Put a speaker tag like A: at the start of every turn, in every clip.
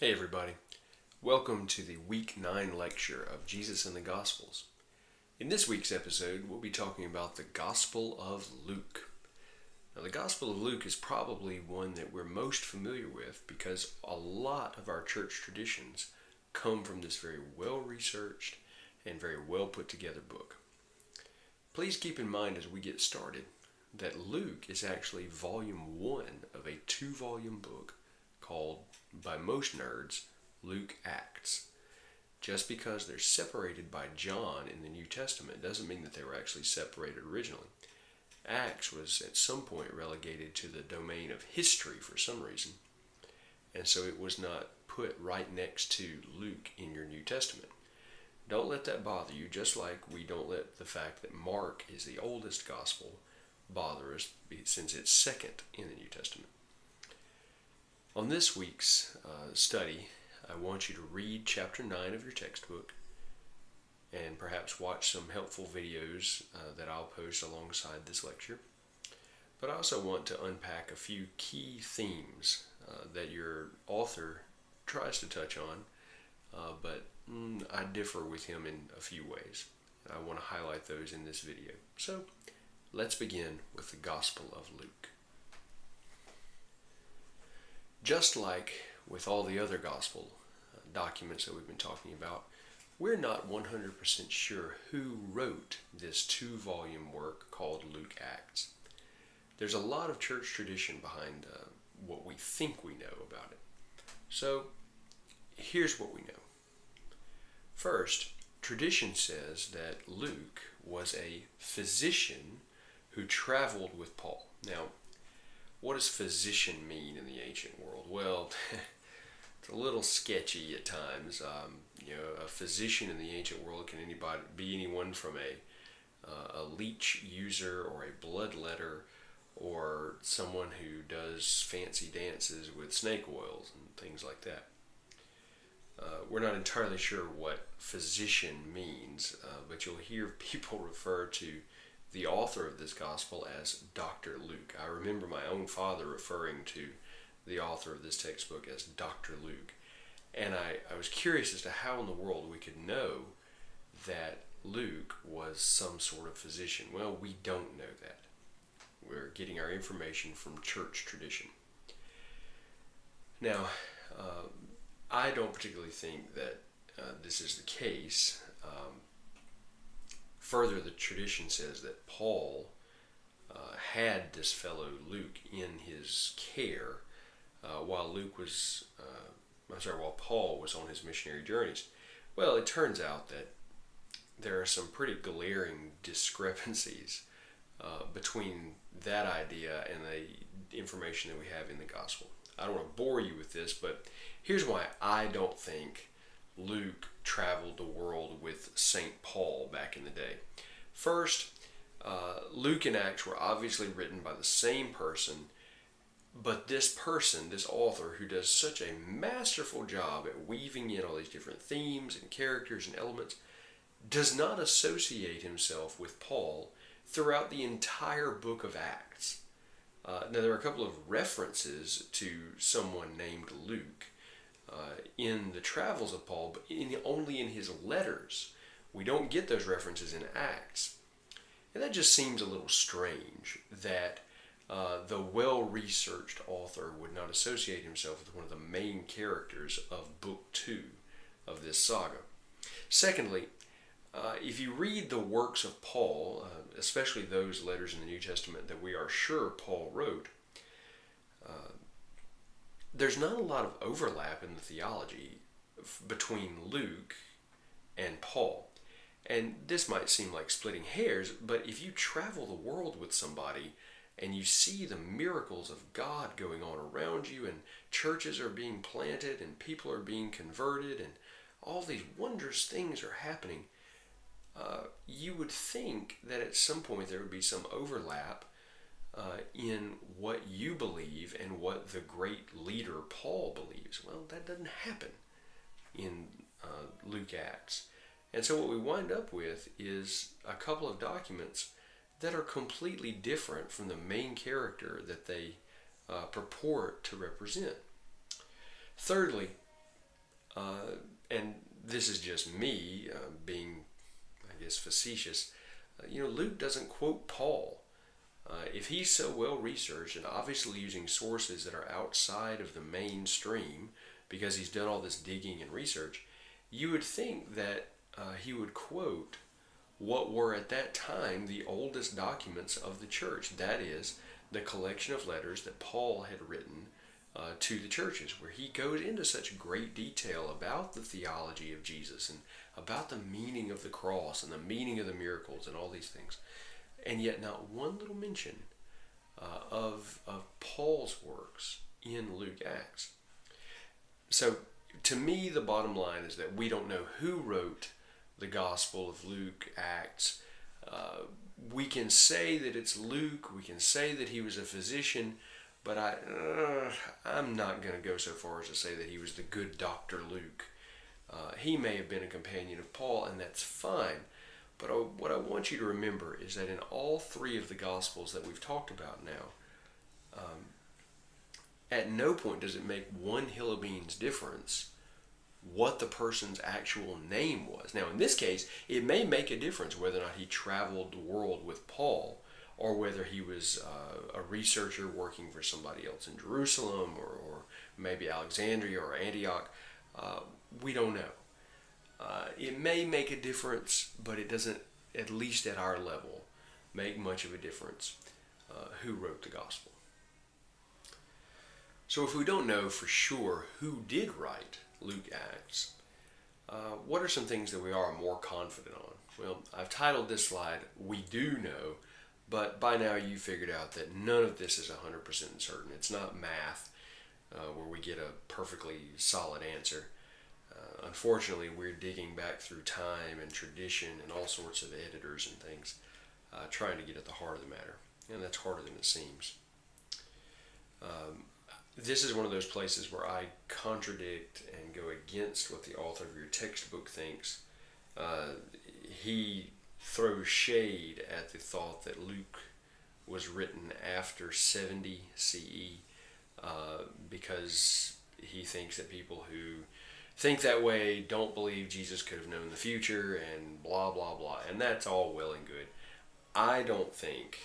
A: Hey everybody, welcome to the Week 9 lecture of Jesus and the Gospels. In this week's episode, we'll be talking about the Gospel of Luke. Now, the Gospel of Luke is probably one that we're most familiar with because a lot of our church traditions come from this very well-researched and very well-put-together book. Please keep in mind as we get started that Luke is actually volume 1 of a 2-volume book called, by most nerds, Luke Acts. Just because they're separated by John in the New Testament doesn't mean that they were actually separated originally. Acts was at some point relegated to the domain of history for some reason, and so it was not put right next to Luke in your New Testament. Don't let that bother you, just like we don't let the fact that Mark is the oldest gospel bother us since it's second in the New Testament. On this week's study, I want you to read chapter 9 of your textbook and perhaps watch some helpful videos that I'll post alongside this lecture. But I also want to unpack a few key themes that your author tries to touch on, but I differ with him in a few ways. I want to highlight those in this video. So let's begin with the Gospel of Luke. Just like with all the other gospel documents that we've been talking about, we're not 100% sure who wrote this 2-volume work called Luke Acts. There's a lot of church tradition behind what we think we know about it. So here's what we know. First, tradition says that Luke was a physician who traveled with Paul. Now, what does physician mean in the ancient world? Well, it's a little sketchy at times. A physician in the ancient world can be anyone from a leech user or a bloodletter or someone who does fancy dances with snake oils and things like that. We're not entirely sure what physician means, but you'll hear people refer to the author of this gospel as Dr. Luke. I remember my own father referring to the author of this textbook as Dr. Luke. And I was curious as to how in the world we could know that Luke was some sort of physician. Well, we don't know that. We're getting our information from church tradition. Now, I don't particularly think that this is the case. Further, the tradition says that Paul had this fellow Luke in his care while Paul was on his missionary journeys. Well, it turns out that there are some pretty glaring discrepancies between that idea and the information that we have in the gospel. I don't want to bore you with this, but here's why I don't think Luke traveled the world with St. Paul back in the day. First, Luke and Acts were obviously written by the same person, but this author, who does such a masterful job at weaving in all these different themes and characters and elements, does not associate himself with Paul throughout the entire book of Acts. Now, there are a couple of references to someone named Luke in the travels of Paul, but only in his letters. We don't get those references in Acts. And that just seems a little strange that the well-researched author would not associate himself with one of the main characters of Book 2 of this saga. Secondly, if you read the works of Paul, especially those letters in the New Testament that we are sure Paul wrote, there's not a lot of overlap in the theology between Luke and Paul. And this might seem like splitting hairs, but if you travel the world with somebody and you see the miracles of God going on around you, and churches are being planted and people are being converted and all these wondrous things are happening, you would think that at some point there would be some overlap in what you believe and what the great leader Paul believes. Well, that doesn't happen in Luke Acts. And so what we wind up with is a couple of documents that are completely different from the main character that they purport to represent. Thirdly, and this is just me being, I guess, facetious. Luke doesn't quote Paul. If he's so well researched and obviously using sources that are outside of the mainstream because he's done all this digging and research, you would think that he would quote what were at that time the oldest documents of the church. That is, the collection of letters that Paul had written to the churches, where he goes into such great detail about the theology of Jesus and about the meaning of the cross and the meaning of the miracles and all these things. And yet not one little mention of Paul's works in Luke Acts. So to me, the bottom line is that we don't know who wrote the Gospel of Luke, Acts. We can say that it's Luke. We can say that he was a physician, but I'm not going to go so far as to say that he was the good Dr. Luke. He may have been a companion of Paul, and that's fine. But what I want you to remember is that in all three of the Gospels that we've talked about now, at no point does it make one hill of beans difference what the person's actual name was. Now, in this case, it may make a difference whether or not he traveled the world with Paul, or whether he was a researcher working for somebody else in Jerusalem, or maybe Alexandria or Antioch. We don't know. It may make a difference, but it doesn't, at least at our level, make much of a difference who wrote the gospel. So if we don't know for sure who did write Luke Acts, what are some things that we are more confident on? Well, I've titled this slide, "We Do Know," but by now you figured out that none of this is 100% certain. It's not math where we get a perfectly solid answer. Unfortunately, we're digging back through time and tradition and all sorts of editors and things, trying to get at the heart of the matter, and that's harder than it seems. This is one of those places where I contradict and go against what the author of your textbook thinks. He throws shade at the thought that Luke was written after 70 CE because he thinks that people who think that way don't believe Jesus could have known the future and blah, blah, blah. And that's all well and good. I don't think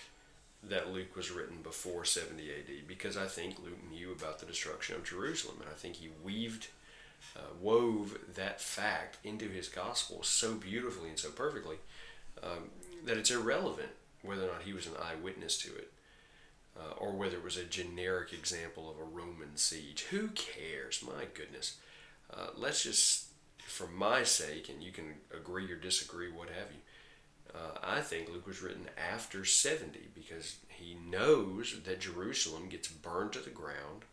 A: that Luke was written before 70 AD because I think Luke knew about the destruction of Jerusalem, and I think he wove that fact into his gospel so beautifully and so perfectly that it's irrelevant whether or not he was an eyewitness to it or whether it was a generic example of a Roman siege. Who cares? My goodness. Let's just, for my sake, and you can agree or disagree, what have you, I think Luke was written after 70 because he knows that Jerusalem gets burned to the ground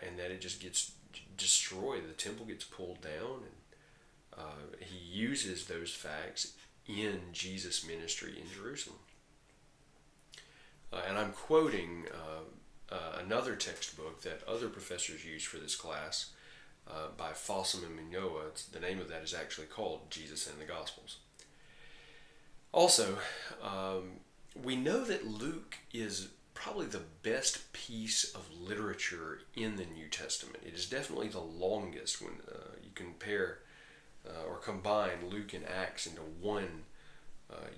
A: and that it just gets destroyed. The temple gets pulled down, and he uses those facts in Jesus' ministry in Jerusalem. And I'm quoting another textbook that other professors use for this class by Fossum and Mignola. The name of that is actually called Jesus and the Gospels. Also, we know that Luke is probably the best piece of literature in the New Testament. It is definitely the longest when you compare or combine Luke and Acts into one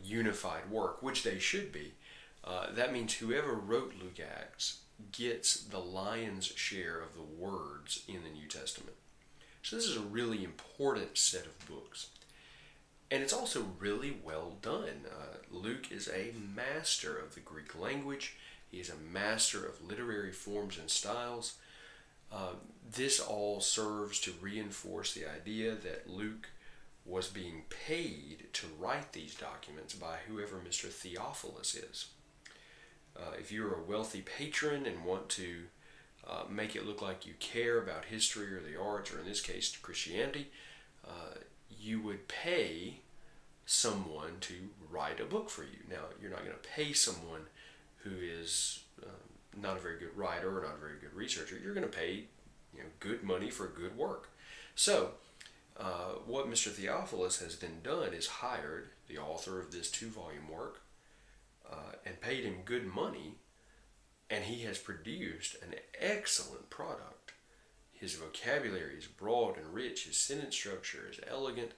A: unified work, which they should be. That means whoever wrote Luke Acts gets the lion's share of the words in the New Testament. So this is a really important set of books. And it's also really well done. Luke is a master of the Greek language. He is a master of literary forms and styles. This all serves to reinforce the idea that Luke was being paid to write these documents by whoever Mr. Theophilus is. If you're a wealthy patron and want to make it look like you care about history or the arts, or in this case Christianity, you would pay someone to write a book for you. Now, you're not going to pay someone who is not a very good writer or not a very good researcher. You're going to pay good money for good work. So, what Mr. Theophilus has then done is hired the author of this 2-volume work and paid him good money, and he has produced an excellent product. His vocabulary is broad and rich. His sentence structure is elegant,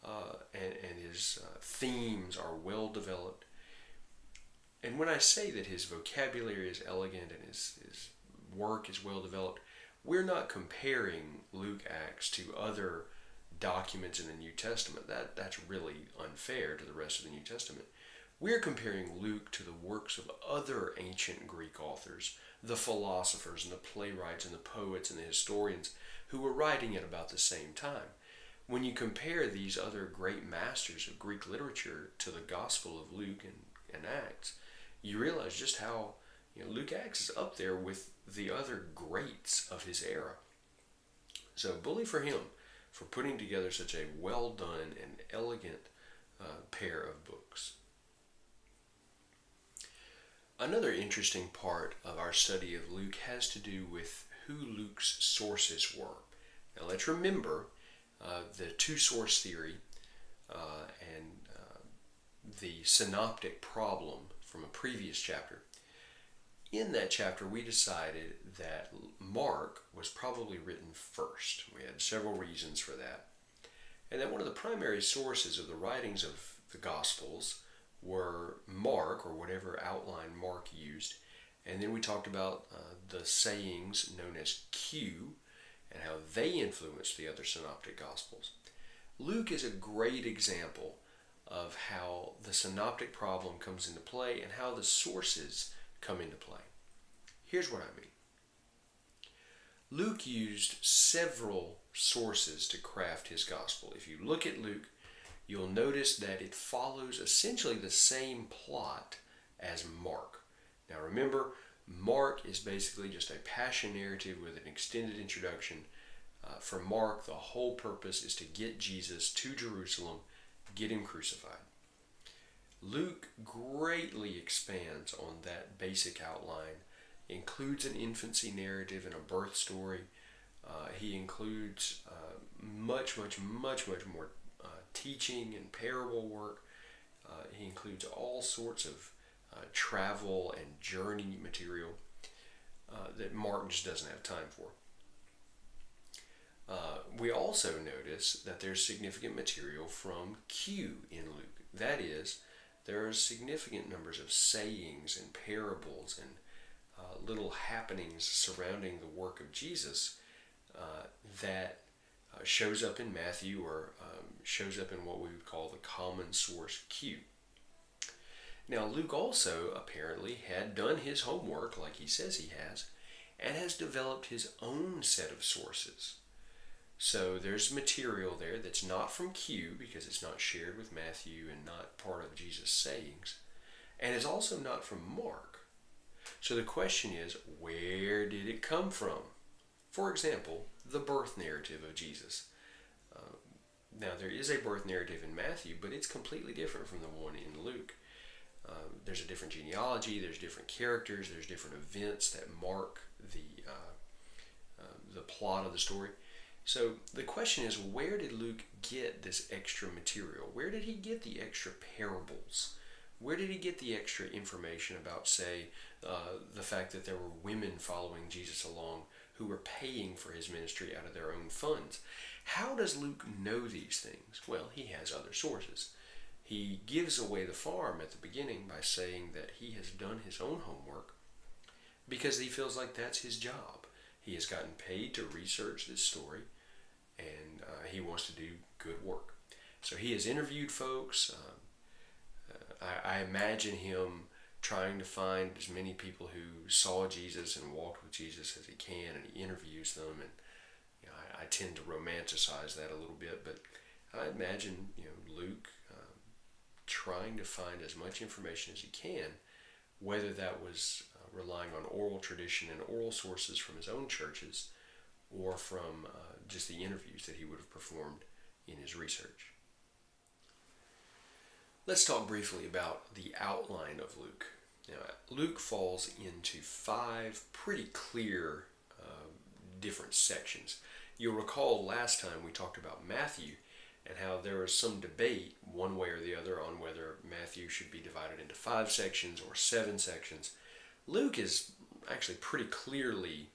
A: and his themes are well developed. And when I say that his vocabulary is elegant and his work is well developed, we're not comparing Luke Acts to other documents in the New Testament. That's really unfair to the rest of the New Testament. We're comparing Luke to the works of other ancient Greek authors, the philosophers and the playwrights and the poets and the historians who were writing at about the same time. When you compare these other great masters of Greek literature to the Gospel of Luke and Acts, you realize just how Luke Acts is up there with the other greats of his era. So bully for him for putting together such a well done and elegant pair of books. Another interesting part of our study of Luke has to do with who Luke's sources were. Now let's remember the two-source theory and the synoptic problem from a previous chapter. In that chapter, we decided that Mark was probably written first. We had several reasons for that. And that one of the primary sources of the writings of the Gospels were Mark, or whatever outline Mark used. And then we talked about the sayings known as Q and how they influenced the other synoptic Gospels. Luke is a great example of how the synoptic problem comes into play and how the sources come into play. Here's what I mean. Luke used several sources to craft his gospel. If you look at Luke, you'll notice that it follows essentially the same plot as Mark. Now remember, Mark is basically just a passion narrative with an extended introduction. For Mark, the whole purpose is to get Jesus to Jerusalem, get him crucified. Luke greatly expands on that basic outline, includes an infancy narrative and a birth story. He includes much more teaching and parable work. He includes all sorts of travel and journey material that Mark just doesn't have time for. We also notice that there's significant material from Q in Luke. That is, there are significant numbers of sayings and parables and little happenings surrounding the work of Jesus that shows up in Matthew or shows up in what we would call the common source Q. Now, Luke also apparently had done his homework, like he says he has, and has developed his own set of sources. So there's material there that's not from Q because it's not shared with Matthew and not part of Jesus' sayings, and is also not from Mark. So the question is, where did it come from? For example, the birth narrative of Jesus. Now, there is a birth narrative in Matthew, but it's completely different from the one in Luke. There's a different genealogy, there's different characters, there's different events that mark the plot of the story. So the question is, where did Luke get this extra material? Where did he get the extra parables? Where did he get the extra information about, say, the fact that there were women following Jesus along who were paying for his ministry out of their own funds? How does Luke know these things? Well, he has other sources. He gives away the farm at the beginning by saying that he has done his own homework because he feels like that's his job. He has gotten paid to research this story, and he wants to do good work. So he has interviewed folks. I imagine him trying to find as many people who saw Jesus and walked with Jesus as he can, and he interviews them. And I tend to romanticize that a little bit, but I imagine Luke trying to find as much information as he can, whether that was relying on oral tradition and oral sources from his own churches, or from just the interviews that he would have performed in his research. Let's talk briefly about the outline of Luke. Now, Luke falls into 5 pretty clear different sections. You'll recall last time we talked about Matthew and how there was some debate one way or the other on whether Matthew should be divided into 5 sections or 7 sections. Luke is actually pretty clearly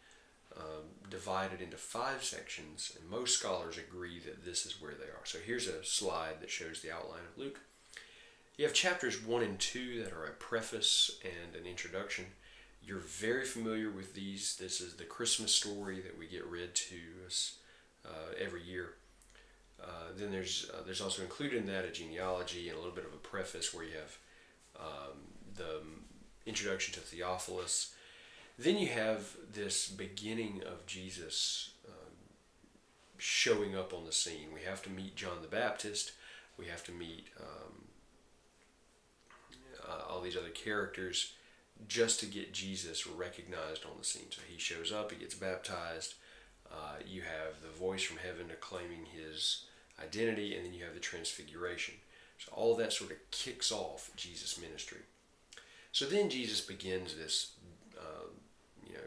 A: divided into 5 sections, and most scholars agree that this is where they are. So here's a slide that shows the outline of Luke. You have chapters 1 and 2 that are a preface and an introduction. You're very familiar with these. This is the Christmas story that we get read to us every year. Then there's also included in that a genealogy and a little bit of a preface where you have the introduction to Theophilus. Then you have this beginning of Jesus showing up on the scene. We have to meet John the Baptist. We have to meet all these other characters just to get Jesus recognized on the scene. So he shows up, he gets baptized. You have the voice from heaven acclaiming his identity, and then you have the transfiguration. So all of that sort of kicks off Jesus' ministry. So then Jesus begins this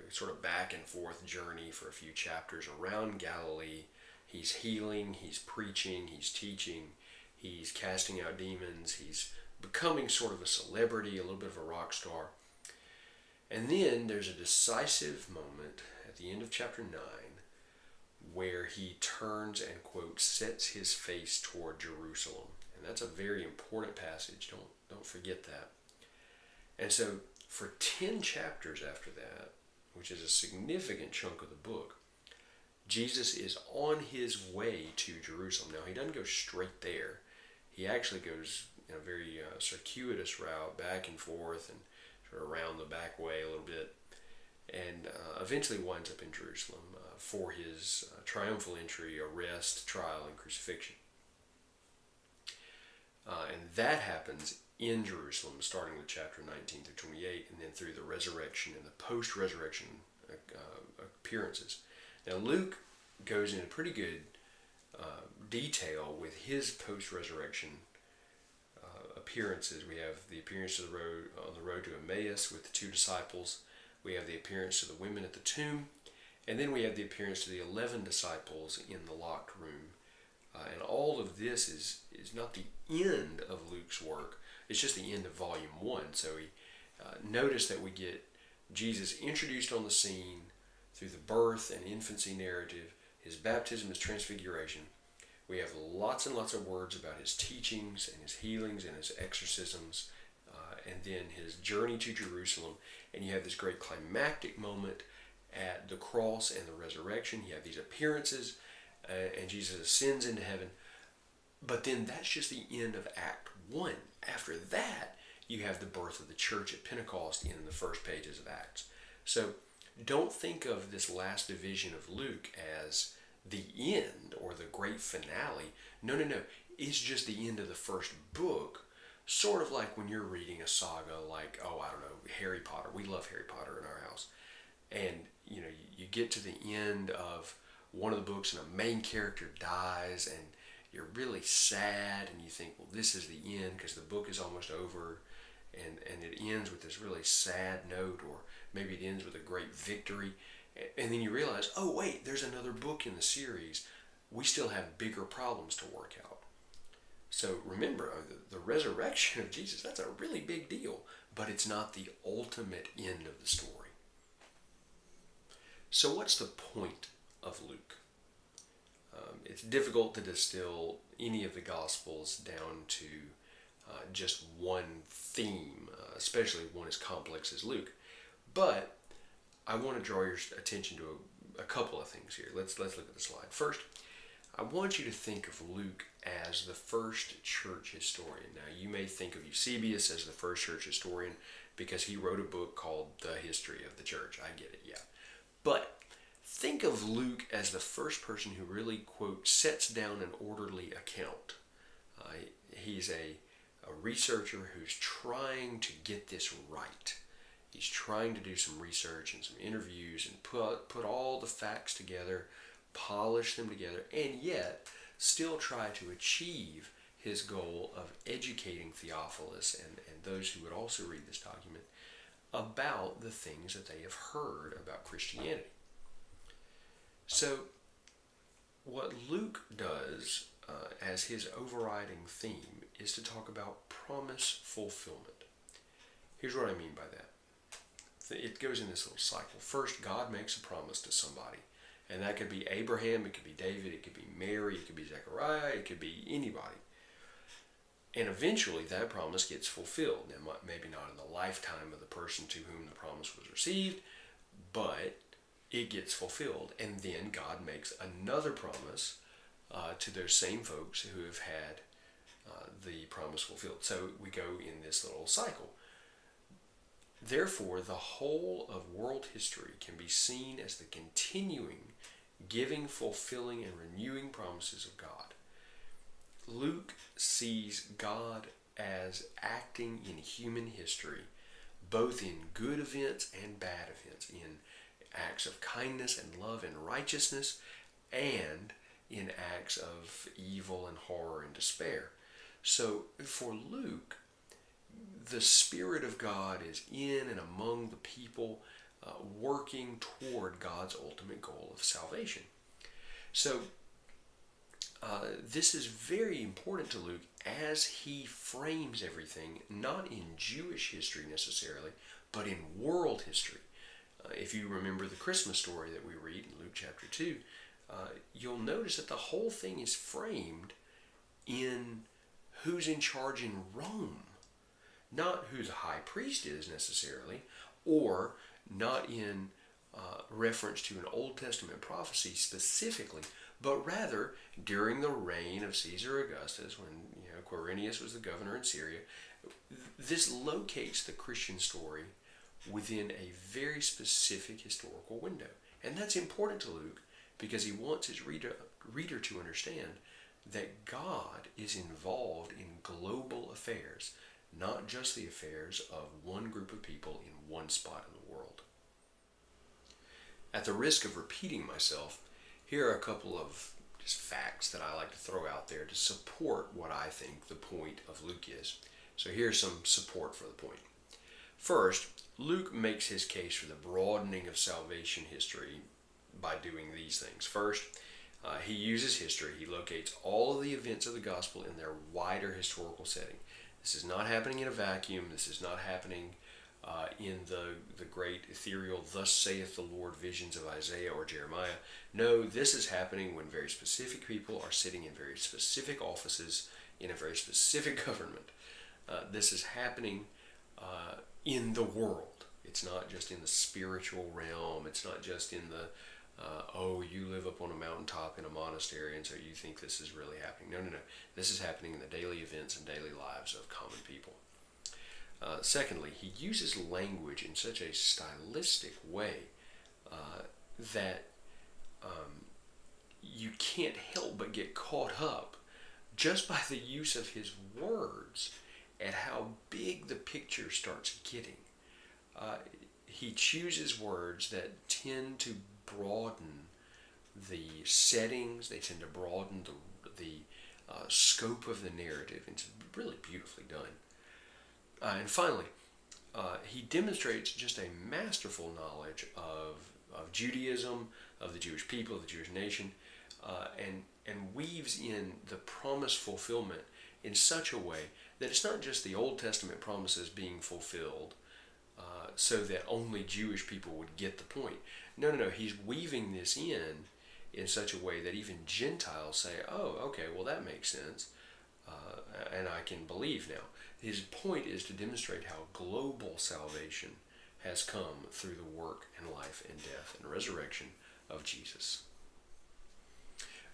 A: sort of back and forth journey for a few chapters around Galilee. He's healing, he's preaching, he's teaching, he's casting out demons, he's becoming sort of a celebrity, a little bit of a rock star. And then there's a decisive moment at the end of chapter 9 where he turns and, quote, sets his face toward Jerusalem. And that's a very important passage. Don't forget that. And so for 10 chapters after that, which is a significant chunk of the book, Jesus is on his way to Jerusalem. Now, he doesn't go straight there. He actually goes in a very circuitous route, back and forth, and sort of around the back way a little bit, and eventually winds up in Jerusalem for his triumphal entry, arrest, trial, and crucifixion. And that happens in Jerusalem, starting with chapter 19 through 28, and then through the resurrection and the post-resurrection appearances. Now, Luke goes into pretty good detail with his post-resurrection appearances. We have the appearance on the road to Emmaus with the 2 disciples. We have the appearance to the women at the tomb. And then we have the appearance to the 11 disciples in the locked room. And all of this is not the end of Luke's work. It's just the end of volume 1. So notice that we get Jesus introduced on the scene through the birth and infancy narrative, his baptism, his transfiguration. We have lots and lots of words about his teachings and his healings and his exorcisms, and then his journey to Jerusalem. And you have this great climactic moment at the cross and the resurrection. You have these appearances, and Jesus ascends into heaven. But then that's just the end of Act 1. After that, you have the birth of the church at Pentecost in the first pages of Acts. So don't think of this last division of Luke as the end or the great finale. No. It's just the end of the first book. Sort of like when you're reading a saga like, Harry Potter. We love Harry Potter in our house. And, you get to the end of one of the books and a main character dies and you're really sad and you think, well, this is the end because the book is almost over, and it ends with this really sad note, or maybe it ends with a great victory. And then you realize, oh wait, there's another book in the series. We still have bigger problems to work out. So remember, the resurrection of Jesus, that's a really big deal, but it's not the ultimate end of the story. So what's the point of Luke? It's difficult to distill any of the Gospels down to just one theme, especially one as complex as Luke. But I want to draw your attention to a couple of things here. Let's look at the slide. First, I want you to think of Luke as the first church historian. Now, you may think of Eusebius as the first church historian because he wrote a book called The History of the Church. I get it, yeah. But think of Luke as the first person who really, quote, sets down an orderly account. He's a researcher who's trying to get this right. He's trying to do some research and some interviews and put all the facts together, polish them together, and yet still try to achieve his goal of educating Theophilus and those who would also read this document about the things that they have heard about Christianity. So what Luke does as his overriding theme is to talk about promise fulfillment. Here's what I mean by that. it goes in this little cycle. First, God makes a promise to somebody. And that could be Abraham, it could be David, it could be Mary, it could be Zechariah, it could be anybody. And eventually that promise gets fulfilled. Now, maybe not in the lifetime of the person to whom the promise was received, but it gets fulfilled. And then God makes another promise to those same folks who have had the promise fulfilled. So we go in this little cycle. Therefore, the whole of world history can be seen as the continuing, giving, fulfilling, and renewing promises of God. Luke sees God as acting in human history, both in good events and bad events, in acts of kindness and love and righteousness, and in acts of evil and horror and despair. So for Luke, the Spirit of God is in and among the people, working toward God's ultimate goal of salvation. So this is very important to Luke as he frames everything, not in Jewish history necessarily, but in world history. If you remember the Christmas story that we read in Luke chapter 2, you'll notice that the whole thing is framed in who's in charge in Rome. Not who the high priest is necessarily, or not in reference to an Old Testament prophecy specifically, but rather during the reign of Caesar Augustus, when Quirinius was the governor in Syria. This locates the Christian story within a very specific historical window. And that's important to Luke because he wants his reader to understand that God is involved in global affairs, not just the affairs of one group of people in one spot in the world. At the risk of repeating myself, here are a couple of just facts that I like to throw out there to support what I think the point of Luke is. So here's some support for the point. First, Luke makes his case for the broadening of salvation history by doing these things. First, he uses history. He locates all of the events of the gospel in their wider historical setting. This is not happening in a vacuum. This is not happening in the great ethereal, thus saith the Lord visions of Isaiah or Jeremiah. No, this is happening when very specific people are sitting in very specific offices in a very specific government. This is happening in the world. It's not just in the spiritual realm. It's not just in the, you live up on a mountaintop in a monastery and so you think this is really happening. No. This is happening in the daily events and daily lives of common people. Secondly, he uses language in such a stylistic way that you can't help but get caught up just by the use of his words at how big the picture starts getting. He chooses words that tend to broaden the settings, they tend to broaden the scope of the narrative. It's really beautifully done. And finally, he demonstrates just a masterful knowledge of Judaism, of the Jewish people, of the Jewish nation, and weaves in the promise fulfillment in such a way that it's not just the Old Testament promises being fulfilled so that only Jewish people would get the point. No. He's weaving this in such a way that even Gentiles say, oh, okay, well that makes sense, and I can believe now. His point is to demonstrate how global salvation has come through the work and life and death and resurrection of Jesus.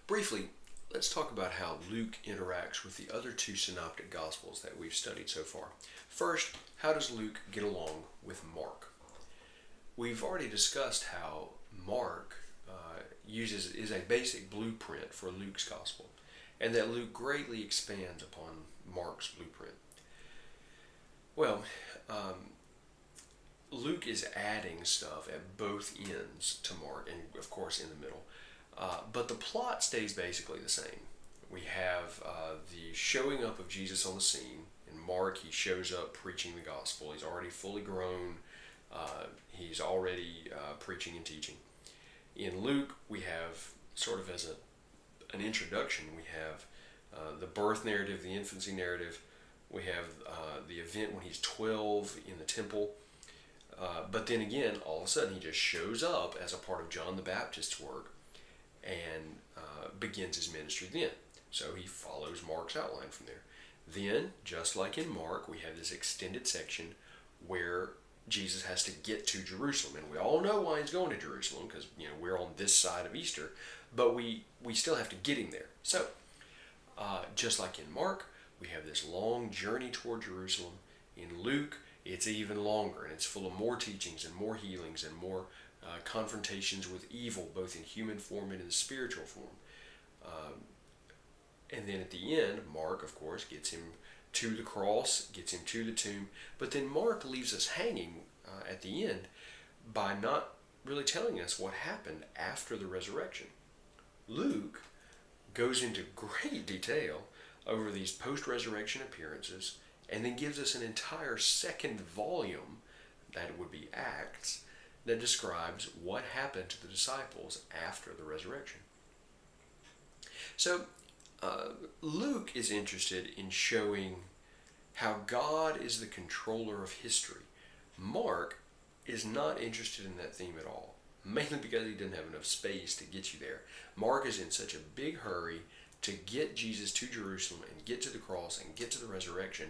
A: Briefly, let's talk about how Luke interacts with the other two synoptic gospels that we've studied so far. First, how does Luke get along with Mark? We've already discussed how Mark is a basic blueprint for Luke's gospel, and that Luke greatly expands upon Mark's blueprint. Well, Luke is adding stuff at both ends to Mark, and of course in the middle. But the plot stays basically the same. We have the showing up of Jesus on the scene. In Mark, he shows up preaching the gospel. He's already fully grown. He's already preaching and teaching. In Luke, we have sort of as an introduction, we have the birth narrative, the infancy narrative. We have the event when he's 12 in the temple. But then again, all of a sudden he just shows up as a part of John the Baptist's work and begins his ministry then. So he follows Mark's outline from there. Then, just like in Mark, we have this extended section where Jesus has to get to Jerusalem. And we all know why he's going to Jerusalem, because we're on this side of Easter, but we still have to get him there. So, just like in Mark, we have this long journey toward Jerusalem. In Luke, it's even longer, and it's full of more teachings and more healings and more confrontations with evil, both in human form and in the spiritual form. And then at the end, Mark, of course, gets him to the cross, gets him to the tomb. But then Mark leaves us hanging at the end by not really telling us what happened after the resurrection. Luke goes into great detail over these post-resurrection appearances and then gives us an entire second volume, that would be Acts, that describes what happened to the disciples after the resurrection. So, Luke is interested in showing how God is the controller of history. Mark is not interested in that theme at all, mainly because he didn't have enough space to get you there. Mark is in such a big hurry to get Jesus to Jerusalem and get to the cross and get to the resurrection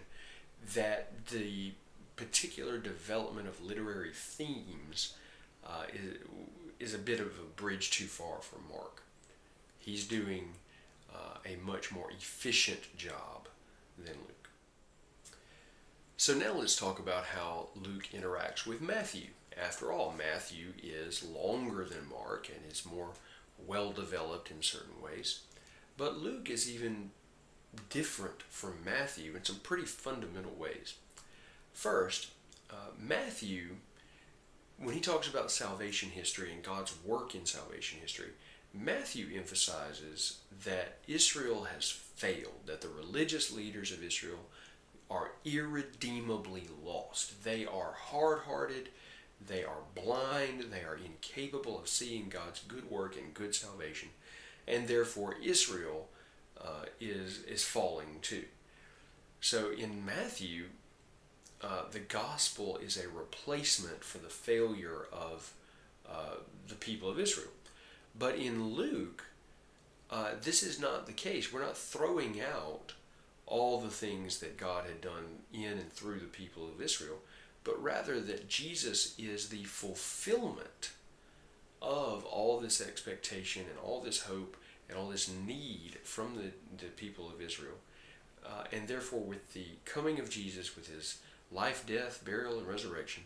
A: that the particular development of literary themes is a bit of a bridge too far for Mark. He's doing a much more efficient job than Luke. So now let's talk about how Luke interacts with Matthew. After all, Matthew is longer than Mark and is more well developed in certain ways. But Luke is even different from Matthew in some pretty fundamental ways. First, Matthew, when he talks about salvation history and God's work in salvation history, Matthew emphasizes that Israel has failed, that the religious leaders of Israel are irredeemably lost. They are hard-hearted, they are blind, they are incapable of seeing God's good work and good salvation, and therefore Israel is falling too. So in Matthew, the gospel is a replacement for the failure of the people of Israel. But in Luke, this is not the case. We're not throwing out all the things that God had done in and through the people of Israel, but rather that Jesus is the fulfillment of all this expectation and all this hope and all this need from the people of Israel. And therefore, with the coming of Jesus, with his life, death, burial, and resurrection,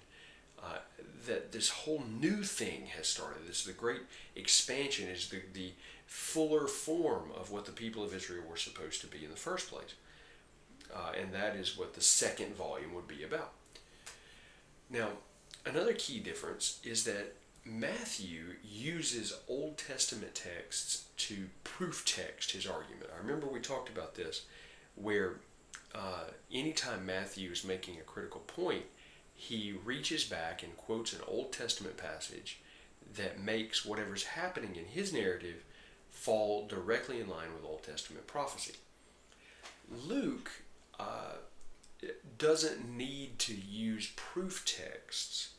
A: that this whole new thing has started. This is the great expansion, is the fuller form of what the people of Israel were supposed to be in the first place. And that is what the second volume would be about. Now, another key difference is that Matthew uses Old Testament texts to proof text his argument. I remember we talked about this, where anytime Matthew is making a critical point, he reaches back and quotes an Old Testament passage that makes whatever's happening in his narrative fall directly in line with Old Testament prophecy. Luke doesn't need to use proof texts,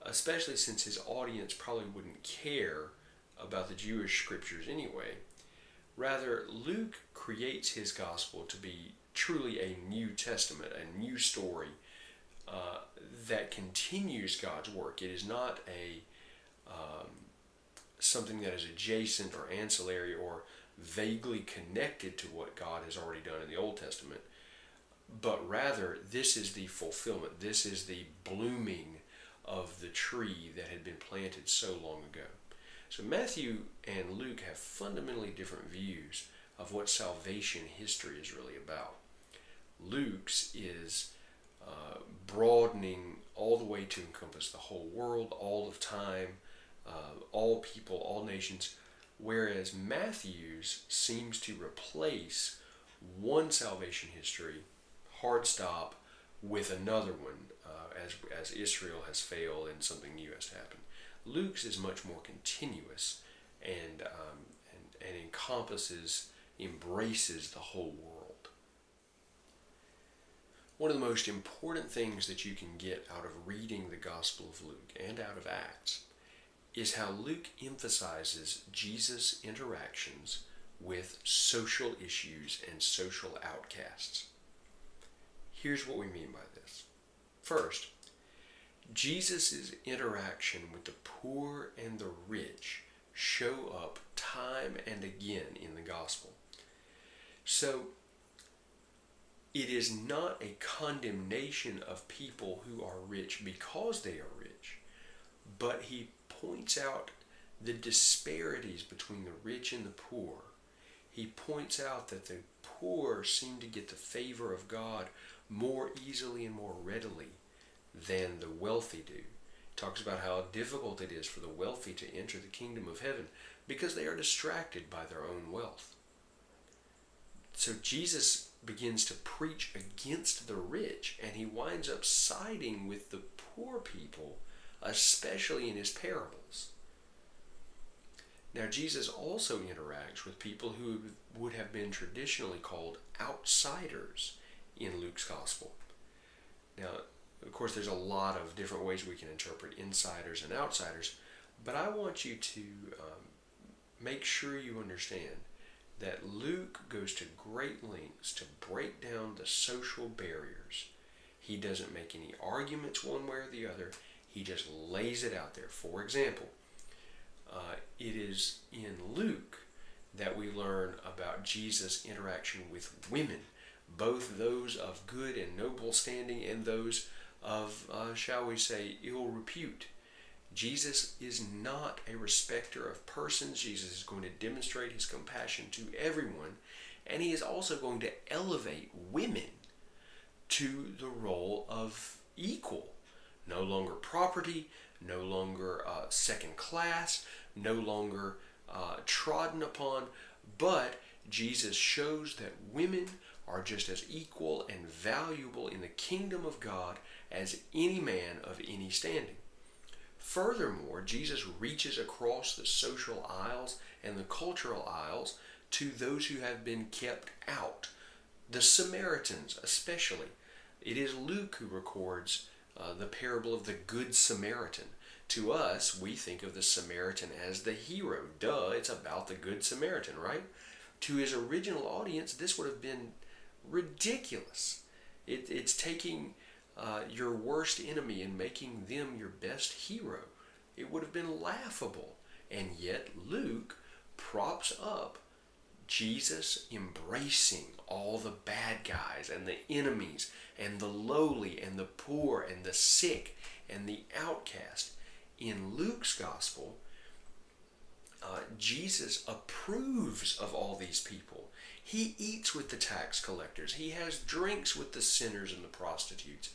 A: especially since his audience probably wouldn't care about the Jewish scriptures anyway. Rather, Luke creates his gospel to be truly a New Testament, a new story that continues God's work. It is not something that is adjacent or ancillary or vaguely connected to what God has already done in the Old Testament, but rather this is the fulfillment. This is the blooming of the tree that had been planted so long ago. So Matthew and Luke have fundamentally different views of what salvation history is really about. Luke's is broadening all the way to encompass the whole world, all of time, all people, all nations, whereas Matthew's seems to replace one salvation history, hard stop, with another one, as Israel has failed and something new has happened. Luke's is much more continuous and encompasses, embraces the whole world. One of the most important things that you can get out of reading the Gospel of Luke and out of Acts is how Luke emphasizes Jesus' interactions with social issues and social outcasts. Here's what we mean by this. First, Jesus' interaction with the poor and the rich show up time and again in the Gospel. So, it is not a condemnation of people who are rich because they are rich, but he points out the disparities between the rich and the poor. He points out that the poor seem to get the favor of God more easily and more readily than the wealthy do. He talks about how difficult it is for the wealthy to enter the kingdom of heaven because they are distracted by their own wealth. So Jesus begins to preach against the rich, and he winds up siding with the poor people, especially in his parables. Now, Jesus also interacts with people who would have been traditionally called outsiders in Luke's gospel. Now, of course, there's a lot of different ways we can interpret insiders and outsiders, but I want you to make sure you understand that Luke goes to great lengths to break down the social barriers. He doesn't make any arguments one way or the other. He just lays it out there. For example, it is in Luke that we learn about Jesus' interaction with women, both those of good and noble standing and those of, shall we say, ill repute. Jesus is not a respecter of persons. Jesus is going to demonstrate his compassion to everyone, and he is also going to elevate women to the role of equal. No longer property, no longer second class, no longer trodden upon, but Jesus shows that women are just as equal and valuable in the kingdom of God as any man of any standing. Furthermore, Jesus reaches across the social aisles and the cultural aisles to those who have been kept out, the Samaritans especially. It is Luke who records the parable of the Good Samaritan. To us, we think of the Samaritan as the hero. Duh, it's about the Good Samaritan, right? To his original audience, this would have been ridiculous. It's taking your worst enemy and making them your best hero. It would have been laughable. And yet Luke props up Jesus embracing all the bad guys and the enemies and the lowly and the poor and the sick and the outcast. In Luke's gospel, Jesus approves of all these people. He eats with the tax collectors. He has drinks with the sinners and the prostitutes.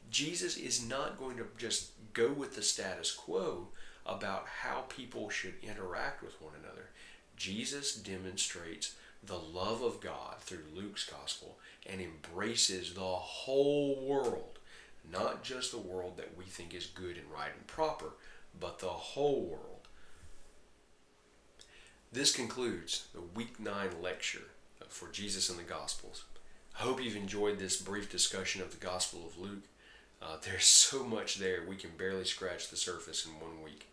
A: Jesus is not going to just go with the status quo about how people should interact with one another. Jesus demonstrates the love of God through Luke's gospel and embraces the whole world, not just the world that we think is good and right and proper, but the whole world. This concludes the Week 9 lecture for Jesus in the Gospels. I hope you've enjoyed this brief discussion of the Gospel of Luke. There's so much there, we can barely scratch the surface in 1 week.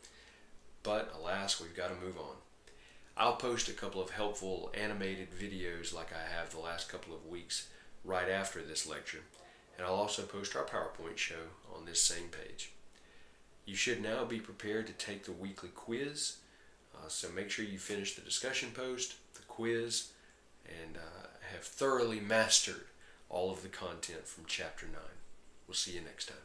A: But alas, we've got to move on. I'll post a couple of helpful animated videos like I have the last couple of weeks right after this lecture. And I'll also post our PowerPoint show on this same page. You should now be prepared to take the weekly quiz. So make sure you finish the discussion post, the quiz, and have thoroughly mastered all of the content from Chapter 9. We'll see you next time.